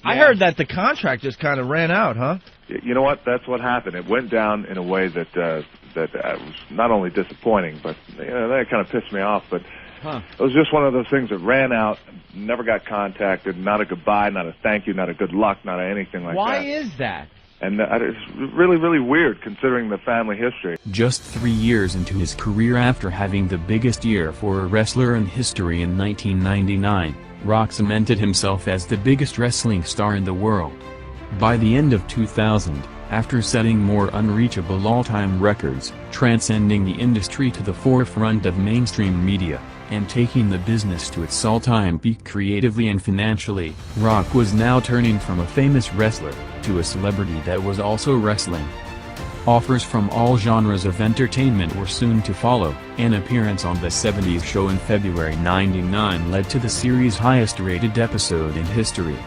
I heard that the contract just kind of ran out, huh? You know what? That's what happened. It went down in a way that was not only disappointing, but that kind of pissed me off. But it was just one of those things that ran out, never got contacted, not a goodbye, not a thank you, not a good luck, not anything like that. Why is that? And it's really, really weird considering the family history. Just 3 years into his career after having the biggest year for a wrestler in history in 1999, Rock cemented himself as the biggest wrestling star in the world. By the end of 2000, after setting more unreachable all-time records, transcending the industry to the forefront of mainstream media, and taking the business to its all-time peak creatively and financially, Rock was now turning from a famous wrestler to a celebrity that was also wrestling. Offers from all genres of entertainment were soon to follow. An appearance on the 70s show in February '99 led to the series' highest-rated episode in history.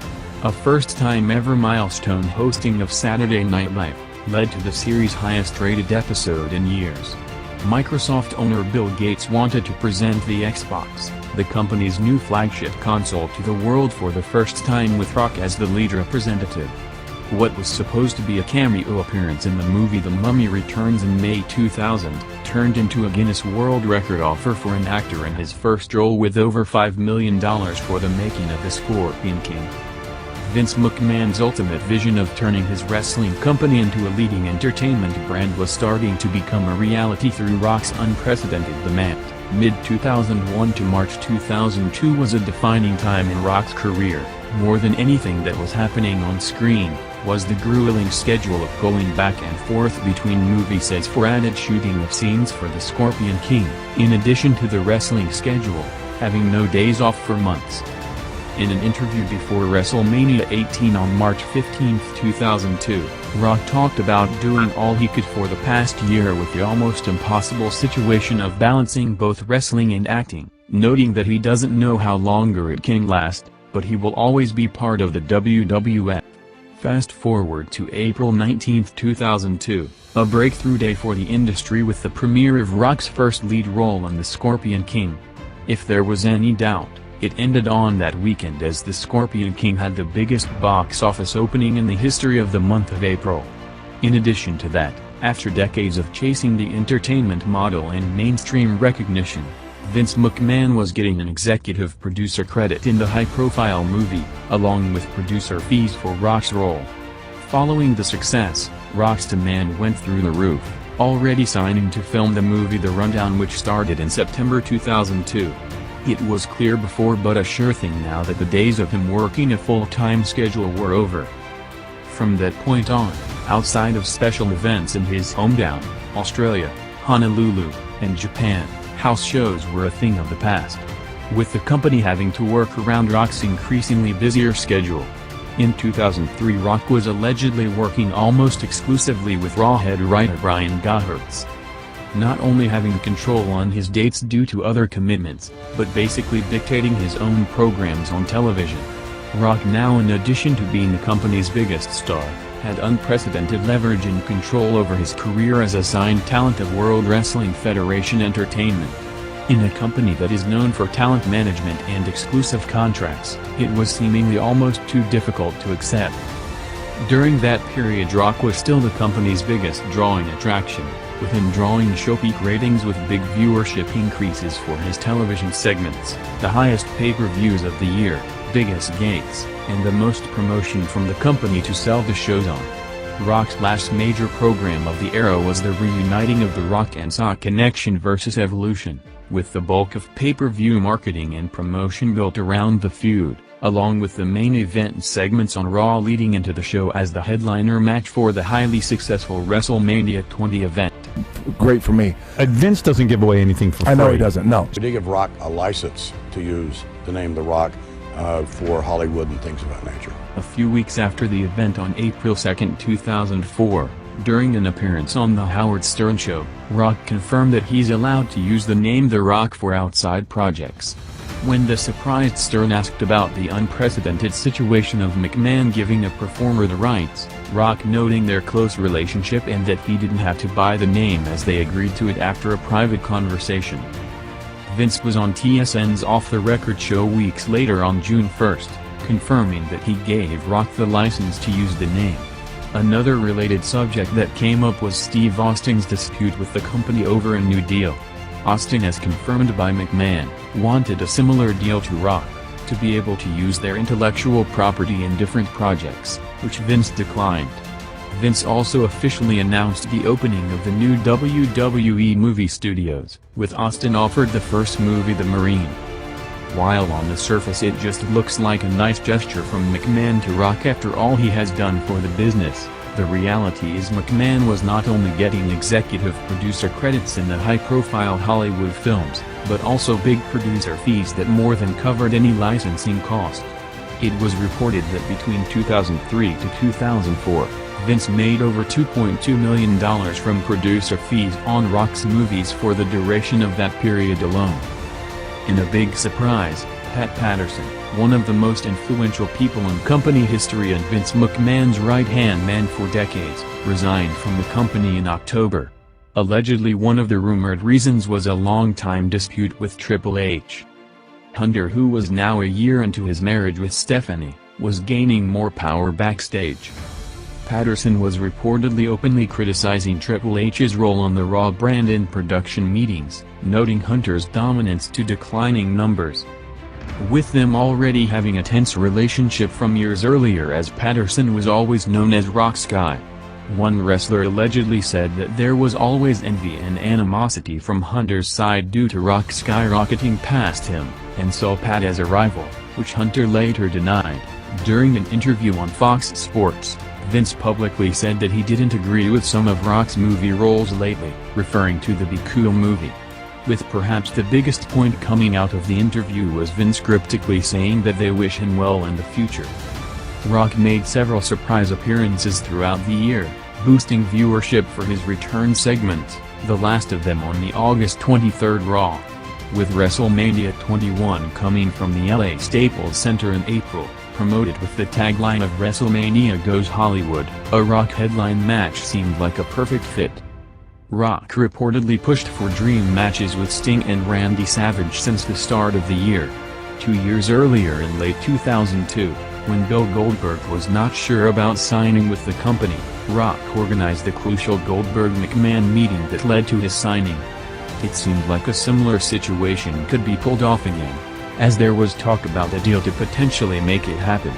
A first-time ever milestone hosting of Saturday Night Live led to the series' highest-rated episode in years. Microsoft owner Bill Gates wanted to present the Xbox, the company's new flagship console, to the world for the first time with Rock as the lead representative. What was supposed to be a cameo appearance in the movie The Mummy Returns in May 2000, turned into a Guinness World Record offer for an actor in his first role, with over $5 million for the making of The Scorpion King. Vince McMahon's ultimate vision of turning his wrestling company into a leading entertainment brand was starting to become a reality through Rock's unprecedented demand. Mid-2001 to March 2002 was a defining time in Rock's career. More than anything that was happening on screen was the grueling schedule of going back and forth between movie sets for added shooting of scenes for The Scorpion King, in addition to the wrestling schedule, having no days off for months. In an interview before WrestleMania 18 on March 15, 2002, Rock talked about doing all he could for the past year with the almost impossible situation of balancing both wrestling and acting, noting that he doesn't know how longer it can last, but he will always be part of the WWF. Fast forward to April 19, 2002, a breakthrough day for the industry with the premiere of Rock's first lead role in The Scorpion King. If there was any doubt, it ended on that weekend, as The Scorpion King had the biggest box office opening in the history of the month of April. In addition to that, after decades of chasing the entertainment model and mainstream recognition, Vince McMahon was getting an executive producer credit in the high-profile movie, along with producer fees for Rock's role. Following the success, Rock's demand went through the roof, already signing to film the movie The Rundown, which started in September 2002. It was clear before but a sure thing now that the days of him working a full-time schedule were over. From that point on, outside of special events in his hometown, Australia, Honolulu, and Japan, house shows were a thing of the past. With the company having to work around Rock's increasingly busier schedule. In 2003, Rock was allegedly working almost exclusively with Raw head writer Brian Gohertz. Not only having control on his dates due to other commitments, but basically dictating his own programs on television. Rock, now in addition to being the company's biggest star, had unprecedented leverage and control over his career as assigned talent of World Wrestling Federation Entertainment. In a company that is known for talent management and exclusive contracts, it was seemingly almost too difficult to accept. During that period, Rock was still the company's biggest drawing attraction, with him drawing show peak ratings with big viewership increases for his television segments, the highest pay-per-views of the year, biggest gates, and the most promotion from the company to sell the shows on. Rock's last major program of the era was the reuniting of The Rock and Saw Connection vs. Evolution, with the bulk of pay-per-view marketing and promotion built around the feud, along with the main event segments on Raw leading into the show as the headliner match for the highly successful WrestleMania 20 event. Great for me. Vince doesn't give away anything for free. I know he doesn't, no. We did give Rock a license to use the name The Rock for Hollywood and things of that nature. A few weeks after the event on April 2, 2004, during an appearance on The Howard Stern Show, Rock confirmed that he's allowed to use the name The Rock for outside projects. When the surprised Stern asked about the unprecedented situation of McMahon giving a performer the rights, Rock noting their close relationship and that he didn't have to buy the name as they agreed to it after a private conversation. Vince was on TSN's Off the Record show weeks later on June 1, confirming that he gave Rock the license to use the name. Another related subject that came up was Steve Austin's dispute with the company over a new deal. Austin, as confirmed by McMahon, wanted a similar deal to Rock, to be able to use their intellectual property in different projects, which Vince declined. Vince also officially announced the opening of the new WWE movie studios, with Austin offered the first movie The Marine. While on the surface it just looks like a nice gesture from McMahon to Rock after all he has done for the business, the reality is McMahon was not only getting executive producer credits in the high-profile Hollywood films, but also big producer fees that more than covered any licensing cost. It was reported that between 2003 to 2004, Vince made over $2.2 million from producer fees on Rock's movies for the duration of that period alone. In a big surprise, Pat Patterson, one of the most influential people in company history and Vince McMahon's right-hand man for decades, resigned from the company in October. Allegedly one of the rumored reasons was a long-time dispute with Triple H. Hunter, who was now a year into his marriage with Stephanie, was gaining more power backstage. Patterson was reportedly openly criticizing Triple H's role on the Raw brand in production meetings, noting Hunter's dominance to declining numbers. With them already having a tense relationship from years earlier, as Patterson was always known as Rock's guy. One wrestler allegedly said that there was always envy and animosity from Hunter's side due to Rock skyrocketing past him, and saw Pat as a rival, which Hunter later denied. During an interview on Fox Sports, Vince publicly said that he didn't agree with some of Rock's movie roles lately, referring to the Be Cool movie. With perhaps the biggest point coming out of the interview was Vince cryptically saying that they wish him well in the future. Rock made several surprise appearances throughout the year, boosting viewership for his return segments, the last of them on the August 23 Raw. With WrestleMania 21 coming from the LA Staples Center in April, promoted with the tagline of WrestleMania Goes Hollywood, a Rock headline match seemed like a perfect fit. Rock reportedly pushed for dream matches with Sting and Randy Savage since the start of the year. 2 years earlier, in late 2002, when Bill Goldberg was not sure about signing with the company, Rock organized the crucial Goldberg-McMahon meeting that led to his signing. It seemed like a similar situation could be pulled off again, as there was talk about a deal to potentially make it happen.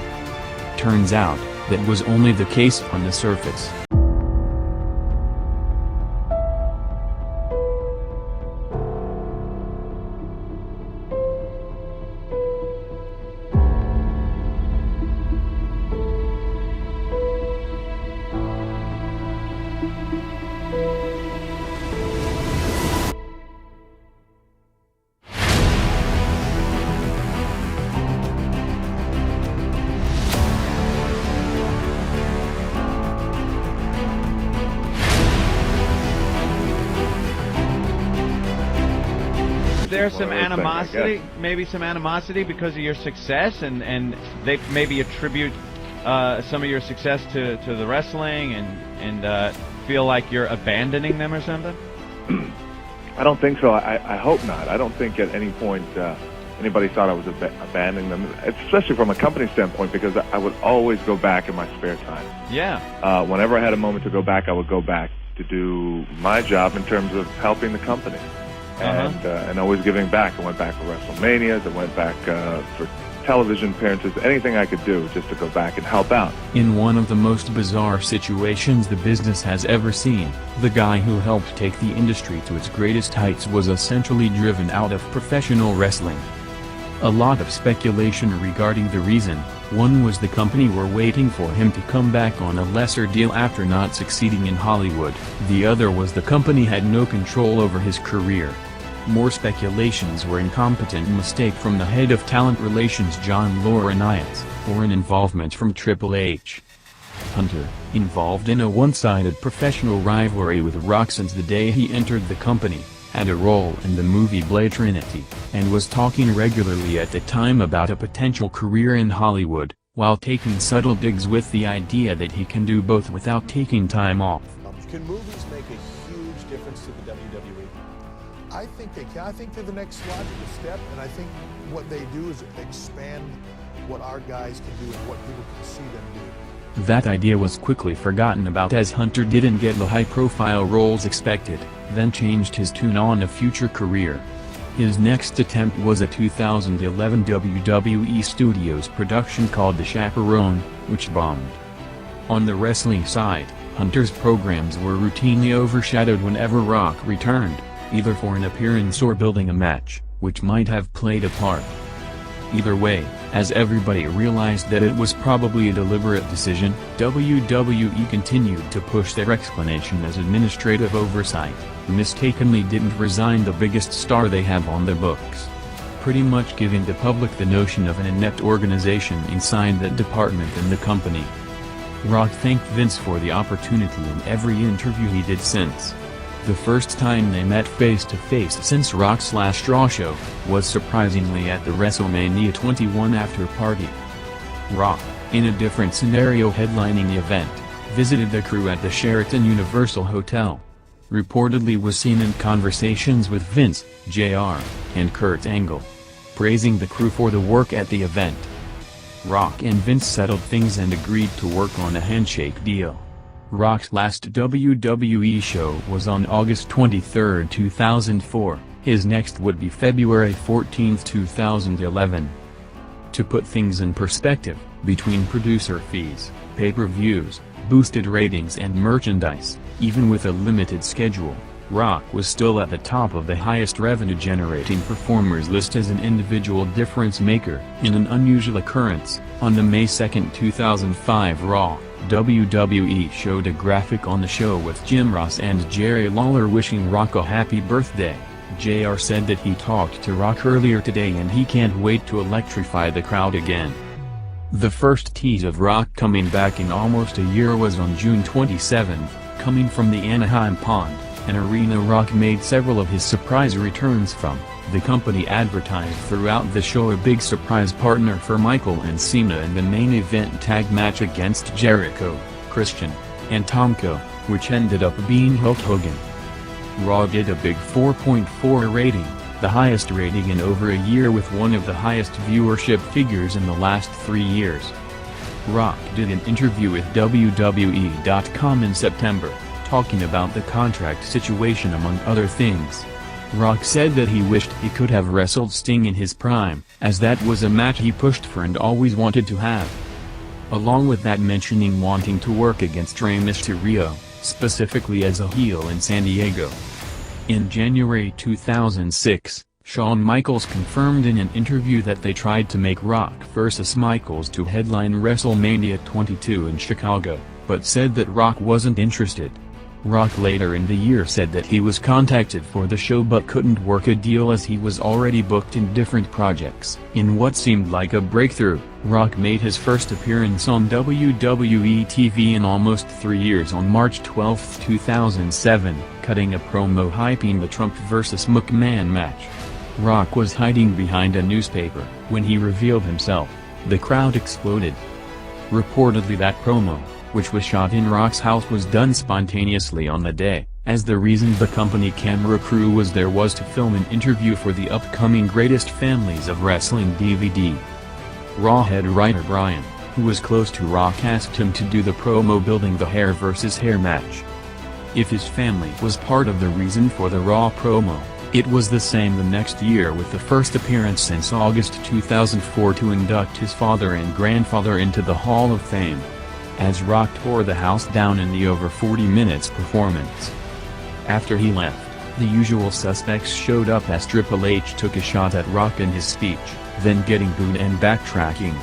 Turns out, that was only the case on the surface. There's some animosity, maybe some animosity because of your success, and they maybe attribute some of your success to the wrestling and feel like you're abandoning them or something? I don't think so. I hope not. I don't think at any point anybody thought I was abandoning them, especially from a company standpoint, because I would always go back in my spare time. Yeah. Whenever I had a moment to go back, I would go back to do my job in terms of helping the company. And always giving back. I went back for WrestleManias, I went back for television appearances, anything I could do just to go back and help out. In one of the most bizarre situations the business has ever seen, the guy who helped take the industry to its greatest heights was essentially driven out of professional wrestling. A lot of speculation regarding the reason. One was the company were waiting for him to come back on a lesser deal after not succeeding in Hollywood. The other was the company had no control over his career. More speculations were incompetent mistake from the head of talent relations John Laurinaitis, or an involvement from Triple H. Hunter, involved in a one-sided professional rivalry with Rock since the day he entered the company, had a role in the movie Blade Trinity, and was talking regularly at the time about a potential career in Hollywood, while taking subtle digs with the idea that he can do both without taking time off. Can movies make a huge difference to the WWE? I think they can. I think they're the next logical step, and I think what they do is expand what our guys can do and what people can see them do. That idea was quickly forgotten about as Hunter didn't get the high-profile roles expected, then changed his tune on a future career. His next attempt was a 2011 WWE Studios production called The Chaperone, which bombed. On the wrestling side, Hunter's programs were routinely overshadowed whenever Rock returned, either for an appearance or building a match, which might have played a part. Either way, as everybody realized that it was probably a deliberate decision, WWE continued to push their explanation as administrative oversight, mistakenly didn't resign the biggest star they have on the books. Pretty much giving the public the notion of an inept organization inside that department in the company. Rock thanked Vince for the opportunity in every interview he did since. The first time they met face-to-face since Rock/Raw show, was surprisingly at the WrestleMania 21 after-party. Rock, in a different scenario headlining the event, visited the crew at the Sheraton Universal Hotel. Reportedly was seen in conversations with Vince, JR, and Kurt Angle, praising the crew for the work at the event. Rock and Vince settled things and agreed to work on a handshake deal. Rock's last WWE show was on August 23, 2004, his next would be February 14, 2011. To put things in perspective, between producer fees, pay-per-views, boosted ratings and merchandise, even with a limited schedule, Rock was still at the top of the highest revenue-generating performers list as an individual difference-maker. In an unusual occurrence, on the May 2, 2005 Raw, WWE showed a graphic on the show with Jim Ross and Jerry Lawler wishing Rock a happy birthday. JR said that he talked to Rock earlier today and he can't wait to electrify the crowd again. The first tease of Rock coming back in almost a year was on June 27, coming from the Anaheim Pond, an arena Rock made several of his surprise returns from. The company advertised throughout the show a big surprise partner for Michael and Cena in the main event tag match against Jericho, Christian, and Tomko, which ended up being Hulk Hogan. Raw did a big 4.4 rating, the highest rating in over a year with one of the highest viewership figures in the last 3 years. Rock did an interview with WWE.com in September, talking about the contract situation among other things. Rock said that he wished he could have wrestled Sting in his prime, as that was a match he pushed for and always wanted to have. Along with that, mentioning wanting to work against Rey Mysterio, specifically as a heel in San Diego. In January 2006, Shawn Michaels confirmed in an interview that they tried to make Rock vs. Michaels to headline WrestleMania 22 in Chicago, but said that Rock wasn't interested. Rock later in the year said that he was contacted for the show but couldn't work a deal as he was already booked in different projects. In what seemed like a breakthrough, Rock made his first appearance on WWE TV in almost 3 years on March 12, 2007, cutting a promo hyping the Trump vs. McMahon match. Rock was hiding behind a newspaper. When he revealed himself, the crowd exploded. Reportedly that promo, which was shot in Rock's house, was done spontaneously on the day, as the reason the company camera crew was there was to film an interview for the upcoming Greatest Families of Wrestling DVD. Raw head writer Brian, who was close to Rock, asked him to do the promo building the hair versus hair match. If his family was part of the reason for the Raw promo, it was the same the next year with the first appearance since August 2004 to induct his father and grandfather into the Hall of Fame. As Rock tore the house down in the over 40 minutes performance. After he left, the usual suspects showed up as Triple H took a shot at Rock in his speech, then getting booed and backtracking.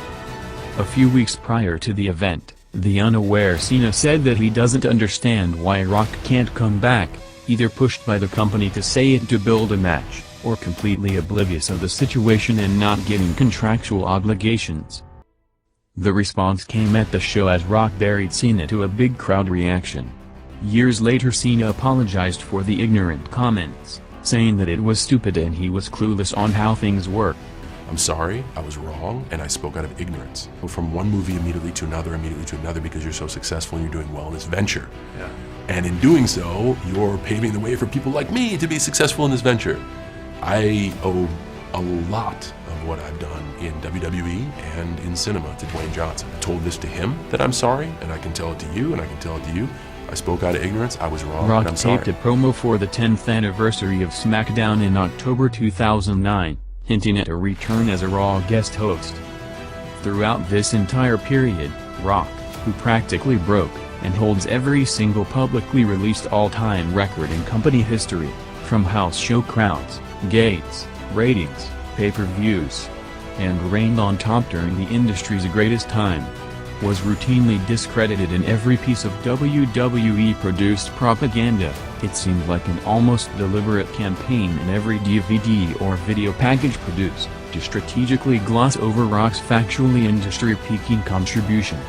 A few weeks prior to the event, the unaware Cena said that he doesn't understand why Rock can't come back, either pushed by the company to say it to build a match, or completely oblivious of the situation and not getting contractual obligations. The response came at the show as Rock buried Cena to a big crowd reaction. Years later Cena apologized for the ignorant comments, saying that it was stupid and he was clueless on how things work. I'm sorry, I was wrong, and I spoke out of ignorance. From one movie immediately to another because you're so successful and you're doing well in this venture. Yeah. And in doing so, you're paving the way for people like me to be successful in this venture. I owe a lot of what I've done in WWE and in cinema to Dwayne Johnson. I told this to him that I'm sorry, and I can tell it to you, and I can tell it to you. I spoke out of ignorance, I was wrong, Rock and I'm sorry. taped a promo for the 10th anniversary of SmackDown in October 2009, hinting at a return as a Raw guest host. Throughout this entire period, Rock, who practically broke, and holds every single publicly released all-time record in company history, from house show crowds, gates, ratings, pay-per-views, and reigned on top during the industry's greatest time, was routinely discredited in every piece of WWE-produced propaganda. It seemed like an almost deliberate campaign in every DVD or video package produced, to strategically gloss over Rock's factually industry-peaking contribution.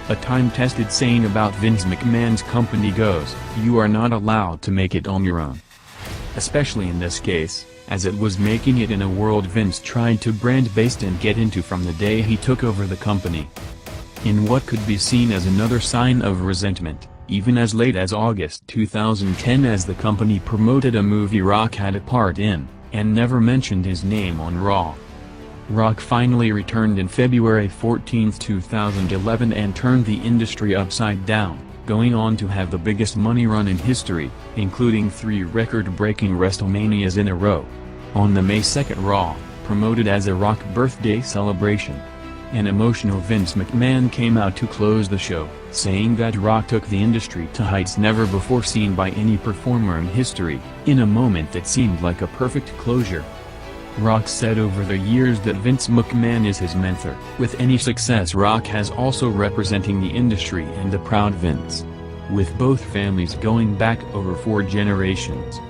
A time-tested saying about Vince McMahon's company goes, "You are not allowed to make it on your own." Especially in this case, as it was making it in a world Vince tried to brand-based and get into from the day he took over the company. In what could be seen as another sign of resentment, even as late as August 2010 as the company promoted a movie Rock had a part in, and never mentioned his name on Raw. Rock finally returned in February 14, 2011 and turned the industry upside down, going on to have the biggest money run in history, including 3 record-breaking WrestleManias in a row. On the May 2nd Raw, promoted as a Rock birthday celebration, an emotional Vince McMahon came out to close the show, saying that Rock took the industry to heights never before seen by any performer in history, in a moment that seemed like a perfect closure. Rock said over the years that Vince McMahon is his mentor. With any success Rock has also representing the industry and the proud Vince. With both families going back over 4 generations,